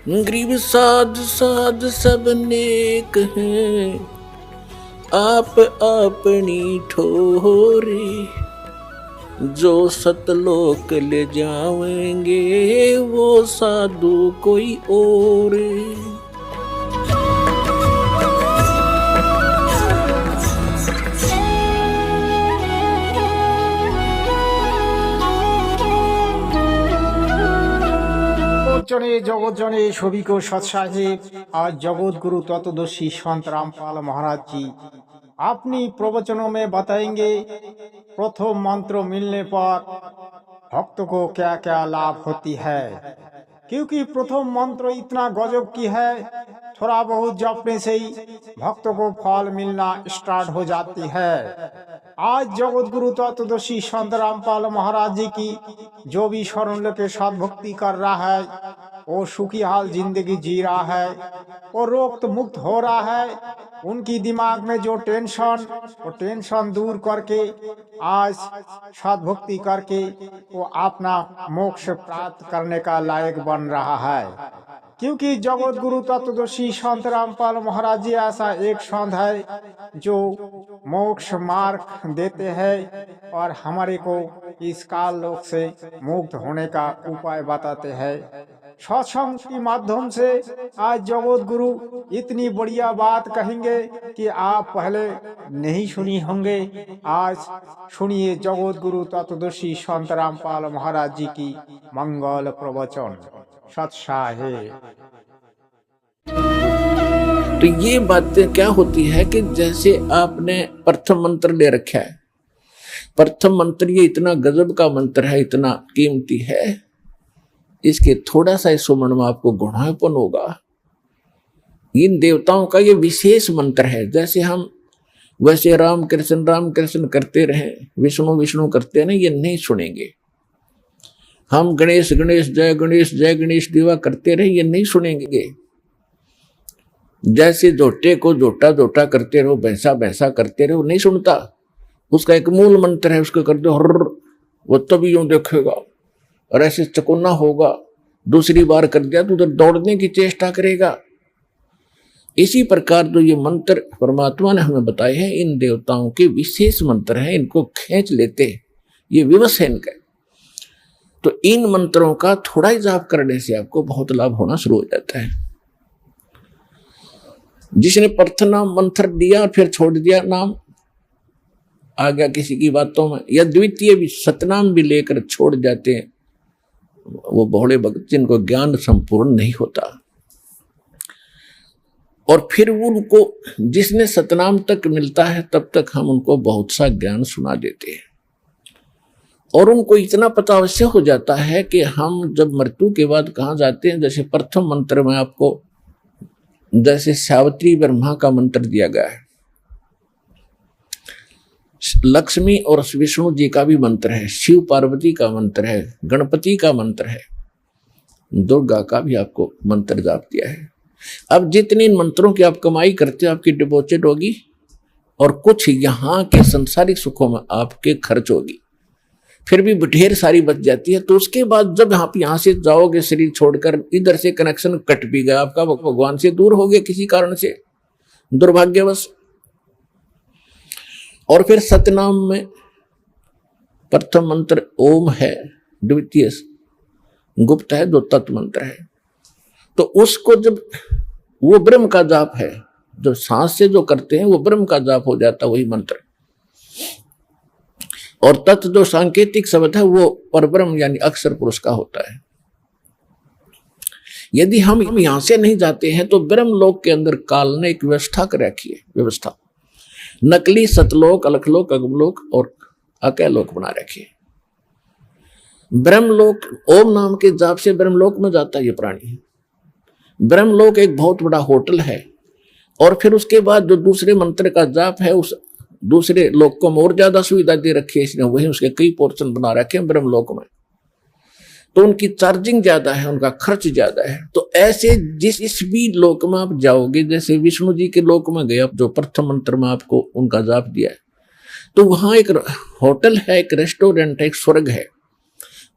गरीब साध साध सब नेक हैं, आप अपनी ठोरी। जो सतलोक ले जाएंगे वो साधु कोई और। जगत जने सभी को सत्साहिब। आज जगत गुरु तत्वदर्शी संत रामपाल महाराज जी अपनी प्रवचनों में बताएंगे प्रथम मंत्र मिलने पर भक्त को क्या क्या लाभ होती है। क्योंकि प्रथम मंत्र इतना गजब की है, थोड़ा बहुत जपने से ही भक्त को फल मिलना स्टार्ट हो जाती है। आज जगत गुरु तत्वदर्शी संत रामपाल महाराज जी की जो भी शरण के साथ भक्ति कर रहा है वो सुखी हाल जिंदगी जी रहा है, वो रोग मुक्त हो रहा है। उनकी दिमाग में जो टेंशन, वो टेंशन दूर करके आज सद्भक्ति करके वो अपना मोक्ष प्राप्त करने का लायक बन रहा है। क्योंकि जगत गुरु तत्वदर्शी संत रामपाल महाराज जी ऐसा एक संत है जो मोक्ष मार्ग देते हैं और हमारे को इस काल लोक से मुक्त होने का उपाय बताते हैं। सत्संग के माध्यम से आज जगत गुरु इतनी बढ़िया बात कहेंगे कि आप पहले नहीं सुनी होंगे। आज सुनिए जगत गुरु तत्वदर्शी संत रामपाल महाराज जी की मंगल प्रवचन। सत्साहे। तो ये बातें क्या होती है कि जैसे आपने प्रथम मंत्र ले रखा है, प्रथम मंत्र ये इतना गजब का मंत्र है, इतना कीमती है, इसके थोड़ा सा सुमन में आपको गुणापन होगा। इन देवताओं का ये विशेष मंत्र है। जैसे हम वैसे राम कृष्ण करते रहे, विष्णु विष्णु करते रहे, ये नहीं सुनेंगे। हम गणेश गणेश जय गणेश दिवा करते रहे, ये नहीं सुनेंगे। जैसे जोटे को जोटा जोटा करते रहो, भैंसा भैंसा करते रहो, नहीं सुनता। उसका एक मूल मंत्र है, उसको कर दो हर, वो तभी यूं देखेगा और ऐसे चकोना होगा। दूसरी बार कर दिया तो उधर दौड़ने की चेष्टा करेगा। इसी प्रकार जो ये मंत्र परमात्मा ने हमें बताए हैं, इन देवताओं के विशेष मंत्र हैं, इनको खींच लेते, ये विवश है इनका। तो इन मंत्रों का थोड़ा ही जाप करने से आपको बहुत लाभ होना शुरू हो जाता है। जिसने प्रथम मंत्र दिया और फिर छोड़ दिया, नाम आ गया किसी की बातों में, या द्वितीय भी सतनाम भी लेकर छोड़ जाते हैं, वो बहुड़े भक्त जिनको ज्ञान संपूर्ण नहीं होता। और फिर उनको जिसने सतनाम तक मिलता है तब तक हम उनको बहुत सा ज्ञान सुना देते हैं और उनको इतना पता अवश्य हो जाता है कि हम जब मृत्यु के बाद कहाँ जाते हैं। जैसे प्रथम मंत्र में आपको जैसे सावित्री ब्रह्मा का मंत्र दिया गया है, लक्ष्मी और विष्णु जी का भी मंत्र है, शिव पार्वती का मंत्र है, गणपति का मंत्र है, दुर्गा का भी आपको मंत्र जाप दिया है। अब जितने इन मंत्रों की आप कमाई करते हो आपकी डिपॉजिट होगी और कुछ यहाँ के संसारिक सुखों में आपके खर्च होगी, फिर भी ढेर सारी बच जाती है। तो उसके बाद जब आप यहाँ से जाओगे, शरीर छोड़कर, इधर से कनेक्शन कट भी गया आपका, भगवान से दूर हो गए किसी कारण से दुर्भाग्यवश। और फिर सतनाम में प्रथम मंत्र ओम है, द्वितीय गुप्त है, जो तत्व मंत्र है। तो उसको जब वो ब्रह्म का जाप है, जो सांस से जो करते हैं वो ब्रह्म का जाप हो जाता वही मंत्र। और तत्व जो सांकेतिक शब्द है वो परब्रह्म यानी अक्षर पुरुष का होता है। यदि हम यहां से नहीं जाते हैं तो ब्रह्म लोक के अंदर काल ने एक व्यवस्था कर रखी है, व्यवस्था नकली सतलोक, अलखलोक, अगमलोक और अकैलोक बना रखी है। ब्रह्मलोक ओम नाम के जाप से ब्रह्मलोक में जाता है ये प्राणी। ब्रह्मलोक एक बहुत बड़ा होटल है और फिर उसके बाद जो दूसरे मंत्र का जाप है उस दूसरे लोक को और ज्यादा सुविधा दे रखी है इसने, वही उसके कई पोर्शन बना रखे हैं ब्रह्मलोक में। तो उनकी चार्जिंग ज्यादा है, उनका खर्च ज्यादा है। तो ऐसे जिस भी लोक में आप जाओगे, जैसे विष्णु जी के लोक में गए, जो प्रथम मंत्र में आपको उनका जाप दिया है, तो वहां एक होटल है, एक रेस्टोरेंट है, एक स्वर्ग है।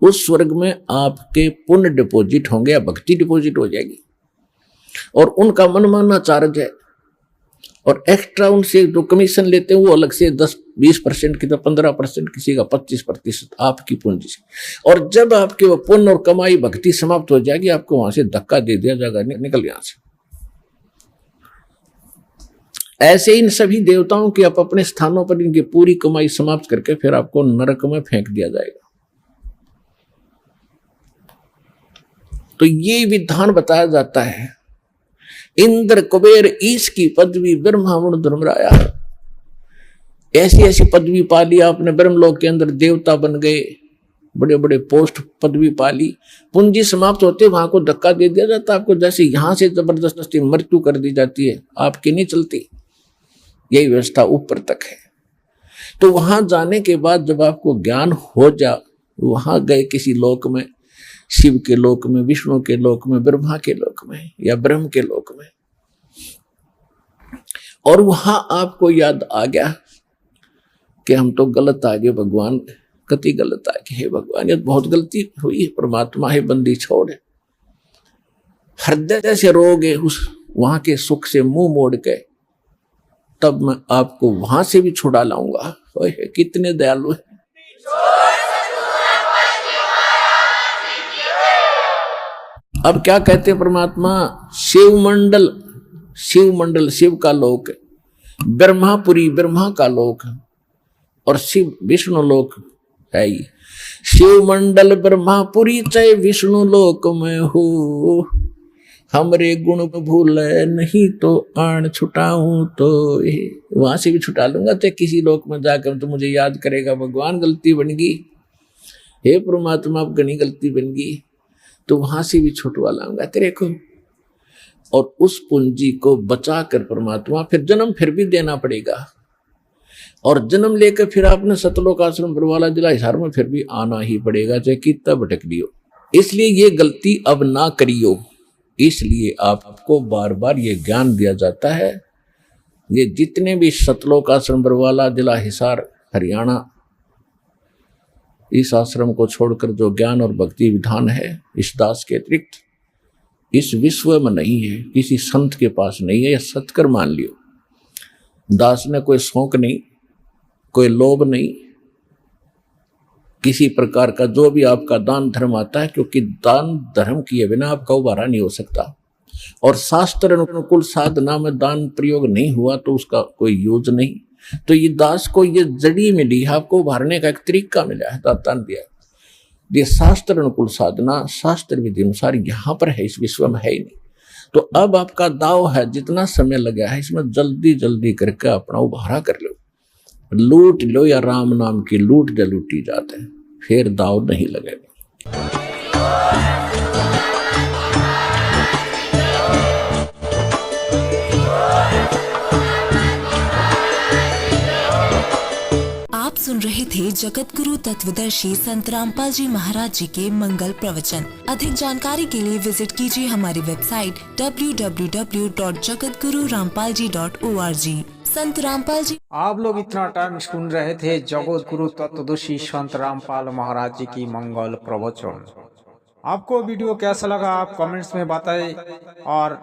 उस स्वर्ग में आपके पुण्य डिपॉजिट होंगे या भक्ति डिपॉजिट हो जाएगी। और उनका मनमाना चार्ज है, और एक्स्ट्रा उनसे जो कमीशन लेते हैं वो अलग से 10-20% की, तो 15%, किसी का 25% आपकी पूंजी से। और जब आपके वो पुण्य और कमाई भक्ति समाप्त हो जाएगी, आपको वहां से धक्का दे दिया जाएगा, निकल यहां से। ऐसे इन सभी देवताओं की आप अपने स्थानों पर इनकी पूरी कमाई समाप्त करके फिर आपको नरक में फेंक दिया जाएगा। तो ये विधान बताया जाता है। इंद्र कुबेर ईश की पदवी ब्रह्मा वरुण धर्मराया, ऐसी ऐसी पदवी पाली आपने, ब्रह्मलोक के अंदर देवता बन गए, बड़े बड़े पोस्ट पदवी पाली, पूंजी समाप्त होते वहां को धक्का दे दिया जाता आपको। जैसे यहां से जबरदस्ती मृत्यु कर दी जाती है, आपकी नहीं चलती, यही व्यवस्था ऊपर तक है। तो वहां जाने के बाद जब आपको ज्ञान हो जा, वहां गए किसी लोक में, शिव के लोक में, विष्णु के लोक में, ब्रह्मा के लोक में या ब्रह्म के लोक में, और वहां आपको याद आ गया कि हम तो गलत आ गए भगवान, कति गलत आ गए, हे भगवान ये बहुत गलती हुई है, परमात्मा है बंदी छोड़, हृदय से रोगे उस वहां के सुख से मुंह मोड़ के, तब मैं आपको वहां से भी छुड़ा लाऊंगा। कितने दयालु है। अब क्या कहते हैं परमात्मा, शिव मंडल, शिव मंडल शिव का लोक, ब्रह्मापुरी ब्रह्मा का लोक, और शिव विष्णु लोक है ही। शिव मंडल ब्रह्मापुरी चाहे विष्णु लोक में हो, हमरे गुण भूल नहीं तो आण छुटाऊं तो वहां से भी छुटा लूंगा। चाहे किसी लोक में जाकर तो मुझे याद करेगा, भगवान गलती बन गई, हे परमात्मा अब घनी गलती बन गई, तो वहां से भी छुटवा लाऊंगा तेरे को। और उस पूंजी को बचा कर परमात्मा फिर जन्म फिर भी देना पड़ेगा, और जन्म लेकर फिर आपने सतलोक आश्रम बरवाला जिला हिसार में फिर भी आना ही पड़ेगा, चाहे कितना भटक लियो। इसलिए ये गलती अब ना करियो, इसलिए आपको बार बार ये ज्ञान दिया जाता है। ये जितने भी सतलोक आश्रम बरवाला जिला हिसार हरियाणा, इस आश्रम को छोड़कर जो ज्ञान और भक्ति विधान है इस दास के अतिरिक्त इस विश्व में नहीं है, किसी संत के पास नहीं है, यह सत्कर मान लियो। दास ने कोई शौक नहीं, कोई लोभ नहीं, किसी प्रकार का जो भी आपका दान धर्म आता है, क्योंकि दान धर्म किए बिना आपका उबारा नहीं हो सकता, और शास्त्र अनुकूल साधना में दान प्रयोग नहीं हुआ तो उसका कोई यूज नहीं। तो ये दास को ये जड़ी मिली, आपको उभारने का एक तरीका मिला है, दाता ने दिया। ये शास्त्र अनुकूल साधना शास्त्र विधि अनुसार यहाँ पर है, इस विश्व में है ही नहीं। तो अब आपका दाव है, जितना समय लगा है इसमें जल्दी जल्दी करके अपना उभारा कर लो, लूट लो, या राम नाम की लूट जो लूटी जाते हैं, फिर दाव नहीं लगेगा। आप सुन रहे थे जगत गुरु तत्वदर्शी संत रामपाल जी महाराज जी के मंगल प्रवचन। अधिक जानकारी के लिए विजिट कीजिए हमारी वेबसाइट www.jagatgururampalji.org। संत रामपाल जी। आप लोग इतना टाइम सुन रहे थे जगत गुरु तत्वदर्शी संत रामपाल महाराज जी की मंगल प्रवचन। आपको वीडियो कैसा लगा आप कमेंट्स में बताएं, और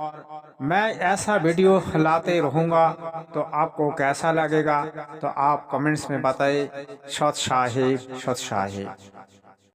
मैं ऐसा वीडियो लाते रहूँगा तो आपको कैसा लगेगा तो आप कमेंट्स में बताएं। सत साहिब सत साहिब।